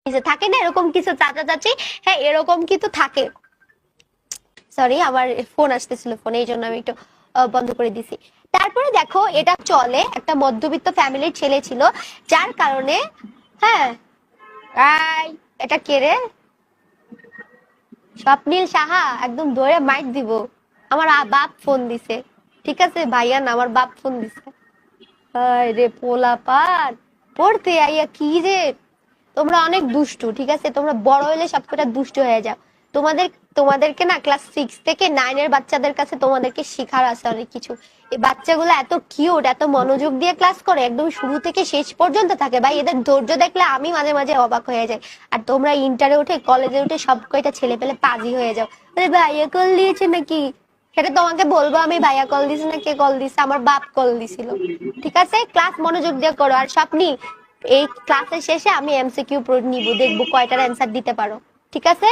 যে থাকে না এরকম কিছু চাচা চাচি, হ্যাঁ এরকম কিন্তু থাকে। সরি আমার ফোন আসতেছিল, ফোন এই জন্য আমি একটু বন্ধ করে দিছি। তারপরে দেখো এটা চলে, একটা মধ্যবিত্ত ফ্যামিলির ছেলে ছিল, যার কারণে হ্যাঁ এটা কে রে, স্বপ্নীল সাহা একদম ধরে মাইক দিব। আমার বাপ ফোন দিছে, ঠিক আছে ভাইয়া না, আমার বাপ ফোন দিছে। রে পোলা পান পড়তে আইয়া কি যে, তোমরা অনেক দুষ্টু, ঠিক আছে, তোমরা বড় হলে সবকটা দুষ্টু হয়ে যাও। তোমাদের তোমাদেরকে না ক্লাস 6 থেকে 9 এর বাচ্চাদের কাছে তোমাদেরকে শেখার আছে অনেক কিছু। এই বাচ্চাগুলো এত কিউট, এত মনোযোগ দিয়ে ক্লাস করে, একদম শুরু থেকে শেষ পর্যন্ত থাকে ভাই, এদের ধৈর্য দেখলে আমি মাঝে মাঝে অবাক হয়ে যাই। আর তোমরা ইন্টারে উঠে কলেজে উঠে সব কয়টা ছেলে পেলে পাজি হয়ে যাও, আরে ভাইয়া কল দিয়েছে নাকি, সেটা তোমাকে বলবো আমি, ভাইয়া কল দিছে না কে কল দিছে, আমার বাপ কল দিছিল। ঠিক আছে, ক্লাস মনোযোগ দিয়ে করো। আর স্বপ্নি, এই ক্লাসের শেষে আমি এমসিকিউ নিব, দেখবো কয়টার অ্যান্সার দিতে পারো, ঠিক আছে?